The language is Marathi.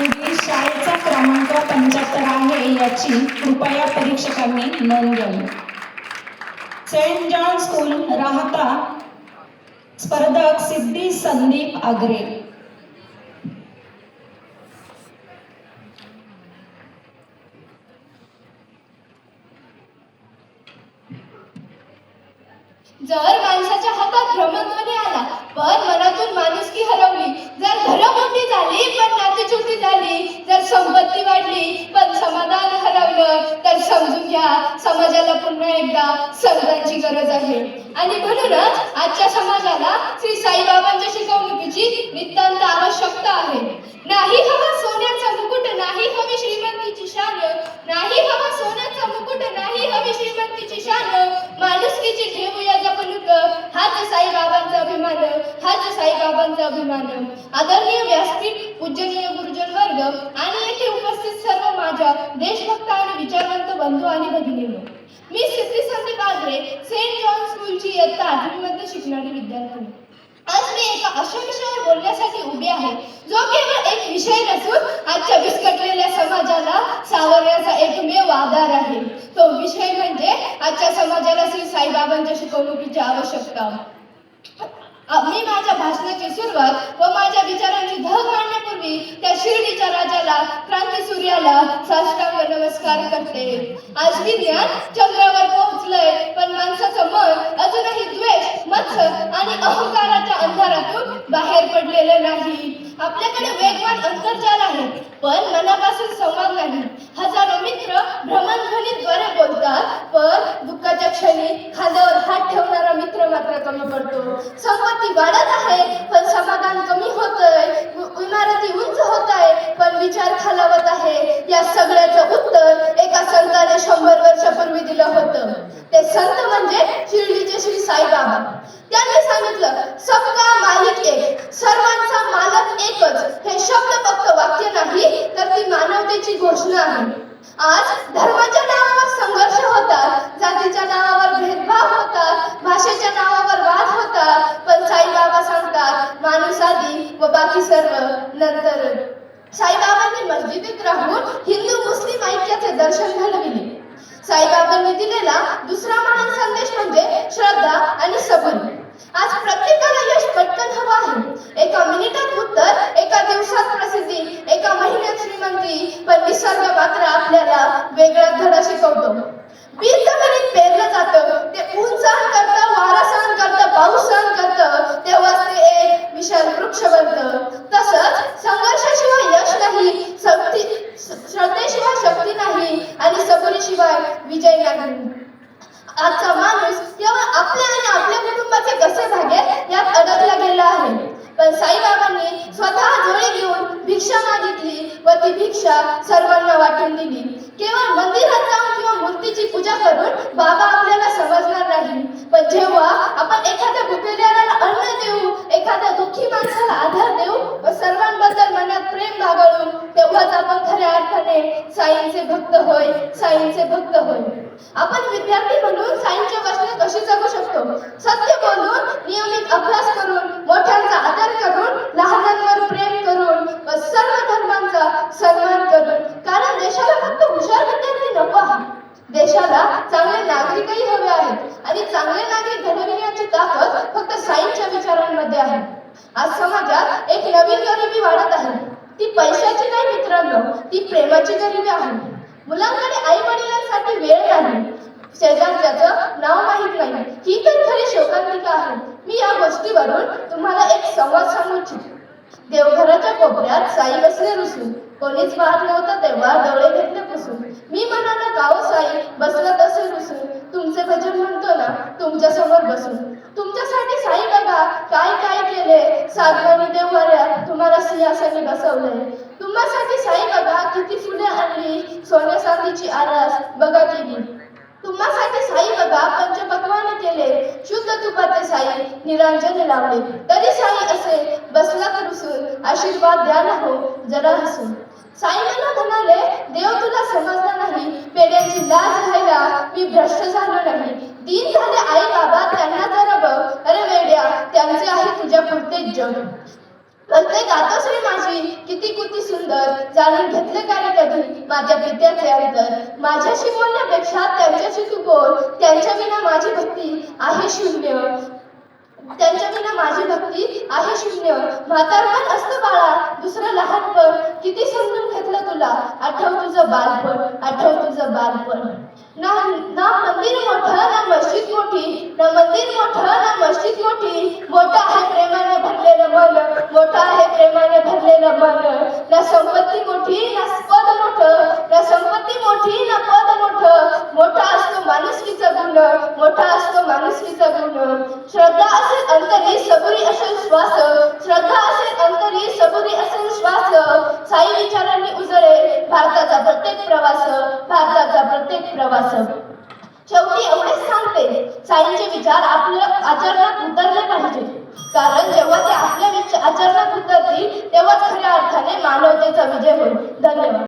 पुढील शाळेचा क्रमांक 75 आहे याची कृपया परीक्षकांनी नोंद घ्यावी. सेंट जॉन स्कूल राहता स्पर्धक सिद्धी संदीप आगरे. जर माणसाच्या हातात भ्रमध्वनी आला पण मनातून माणुसकी हरवली, जर घरं मोठी झाली पण नातीचुती झाली, जर संपत्ती वाढली पण समाधान हरवलं, तर समजून घ्या समाजाला पुन्हा एकदा संतांची गरज आहे. आणि म्हणूनच आजच्या समाजाला श्री साईबाबांच्या शिकवणुकीची नितांत आवश्यकता आहे. नाही हवा सोन्याचा मुकुट, नाही हवी श्रीमंतीची शान, नाही हवा सोन्याचा मुकुट, नाही हवी श्रीमंतीची शान, माणुसकीची ठेवूया जपणूक, हाच साईबाबांचा अभिमान, हाच साईबाबांचा अभिमान. आदरणीय व्यासपीठ, पूजनीय गुरुजन वर्ग आणि येथे उपस्थित सर्व माझ्या देशभक्त आणि विचारवंत बंधू आणि भगिनींनो, मी सिद्धी संदीप आगरे, सेंट जॉन स्कूलची इयत्ता 8वी मध्ये शिकणारी विद्यार्थिनी. आज मी एका अशा विषयावर बोलण्यासाठी उभी आहे जो केवळ एक विषय नसून आजच्या विस्कटलेल्या समाजाला सावरण्याचा एकमेव आधार आहे. तो विषय म्हणजे आजच्या समाजाला श्री साईबाबांच्या शिकवणुकीची आवश्यकता. मी माझ्या भाषणाची सुरुवात व माझ्या विचारांची धग मांडण्यापूर्वी त्या शिर्डीच्या राजाला, क्रांती सूर्याला साष्टांग नमस्कार करते. आज विज्ञान चंद्रावर पोहोचलंय पण माणसाचं मन अजूनही द्वेष, मत्सर आणि अहंकाराच्या अंधारातून बाहेर पडलेलं नाही. आपल्याकडे वेगवान अंतर्जाल आहे पण मनापासून संवाद नाही. हजारो मित्र भ्रमणध्वनीद्वारे बोलतात पण दुःखाच्या क्षणी खांद्यावर हात ठेवणारा मित्र मात्र कमी पडतो. संपत्ती वाढत आहे पण समाधान कमी होतंय, इमारती उंच होत आहे पण विचार खालावत आहे. या सगळ्याचं उत्तर एका संताने 100 वर्षापूर्वी दिलं होतं. ते संत म्हणजे शिर्डीचे श्री साईबाबा. त्यांनी सांगितलं, सबका मालिक एक, सर्वांचा मालक एकच. हे शब्द फक्त वाक्य नाही तर ती मानवतेची घोषणा आहे. आज धर्माच्या नावावर संघर्ष होतात, जातीच्या नावावर भेदभाव होतात, भाषेच्या नावावर वाद होतात, पण साईबाबा सांगतात माणूस आधी व बाकी सर्व नंतर. साईबाबांनी मस्जिदीत राहून हिंदू मुस्लिम ऐक्याचे दर्शन घडविले. साईबाबांनी दिलेला दुसरा महान संदेश म्हणजे श्रद्धा आणि सबुरी. आज प्रत्येकाला यश पटकन हवं आहे. एका मिनिटात उत्तर, एका दिवसात प्रसिद्धी, एका महिन्यात श्रीमंती, पण निसर्ग मात्र आपल्याला वेगळा धडा शिकवतो. बीज जमिनीत पेरलं जातं, ते ऊन सहन करतं, वारा सहन करतं, पाऊस सहन करतं, तेव्हाच ते एक विशाल वृक्ष बनतं. तसंच संघर्षाशिवाय यश नाही, श्रद्धेशिवाय शक्ती नाही आणि सबुरीशिवाय विजय नाही. आजचा माणूस केवळ आपल्या आणि आपल्या कुटुंबाचे कसे भागेल यात अडकला गेला आहे. पण साईबाबांनी स्वतः जोडी घेऊन भिक्षा मागितली व ती भिक्षा सर्वांना वाटून दिली. केवळ मंदिरात जाऊन किंवा मूर्तीची पूजा करून बाबा आपल्याला समजणार नाही, पण जेव्हा आपण एखाद्या भुकेलेल्याला अन्न देऊ, एखाद्या दुःखी माणसाला आधार देऊ व सर्वांबद्दल मनात प्रेम बागळू, तेव्हाच आपण खऱ्या अर्थाने साईंचे भक्त होय, साईंचे भक्त होय. आपण विद्यार्थी म्हणून साईंच्या वचने कशी जगू शकतो? सत्य बोलून, नियमित अभ्यास करून, मोठ्यांचा आदर करून, लहानांवर प्रेम करून व सर्व धर्मांचा सन्मान करून. कारण देशाला फक्त हुशार विद्यार्थी नको आहे, देशाला चांगले नागरिकही हवे आहेत आणि चांगले नागरिक घडविण्याची ताकद फक्त साईंच्या विचारांमध्ये आहे. आज समाजात एक नवीन गरिबी वाढत आहे. ती पैशाची नाही मित्रांनो, ती प्रेमाची गरिबी आहे. मुलांकडे आई वडिलांसाठी वेळ नाही, शेजारच्याचं नाव माहीत नाही. ही तर खरी शोकांतिका आहे. मी या गोष्टीवरून तुम्हाला एक संवाद सांगू इच्छितो. देवघराच्या कोपऱ्यात साई बसले रुसून, कोणीच पाहत नव्हतं तेव्हा डोळे घेतले पुसून. मी म्हणालो काओ साई बसला तसे रुसून, तुमचे भजन म्हणतो ना तुमच्या समोर बसून. तुमच्यासाठी साई बघा काय काय केले, साधनानी देवघरात तुम्हाला सिंहासनी बसवले. तुम्हासाठी साई बघा किती फुले आणली, सोन्या चांदीची आरास बघा केली. तुम्हासाठी साई बघा पंचपक्वान केले, शुद्ध तुपाचे साई निरांजन लावले. तरी साई असे बसला रुसून, आशीर्वाद द्या ना हो जरा हसून. साई मला म्हणाले, देव तुला समजलं नाही, पेड्यांची लाज घ्यायला मी भ्रष्ट झालो नाही. दीन झाले आई बाबा त्यांना जरा बघ, अरे वेड्या त्यांचे आहे तुझ्या पुरते जग. प्रत्येक गातोश्री माझी किती किती सुंदर जाणून घेतले का रे कधी माझ्या पित्याचे अंतर. माझ्याशी बोलण्यापेक्षा त्यांच्याशी तू बोल. त्यांच्या विना माझी भक्ती आहे शून्य. त्यांच्या विना माझी भक्ती आहे शून्य. म्हातारपण असतं बाळा दुसरं लहानपण. किती समजून घेतलं तुला. आठव तुझं बालपण. आठव तुझं बालपण. ना ना मंदिर मोठं ना मस्जिद मोठी. ना मंदिर मोठं ना मस्जिद मोठी. मोठं आहे प्रेमाने भरलेलं मन. मोठं आहे प्रेमाने भरलेलं मन. ना संपत्ती मोठी ना पद मोठं. ना संपत्ती मोठी ना पद मोठं. मोठा असतो माणुसकीचा गुण. मोठा असतो माणुसकीचा गुण. श्रद्धा असेल अंतरी सबुरी असेल श्वास. श्रद्धा असेल अंतरी सबुरी असेल श्वास. साई विचारांनी उजळे भारताचा प्रत्येक प्रवास. भारताचा प्रत्येक प्रवास. शेवटी एवढेच सांगते साईंचे विचार आपल्या आचरणात उतरले पाहिजे. कारण जेव्हा ते आपल्या आचरणात उतरतील तेव्हाच खऱ्या अर्थाने मानवतेचा विजय होईल. धन्यवाद.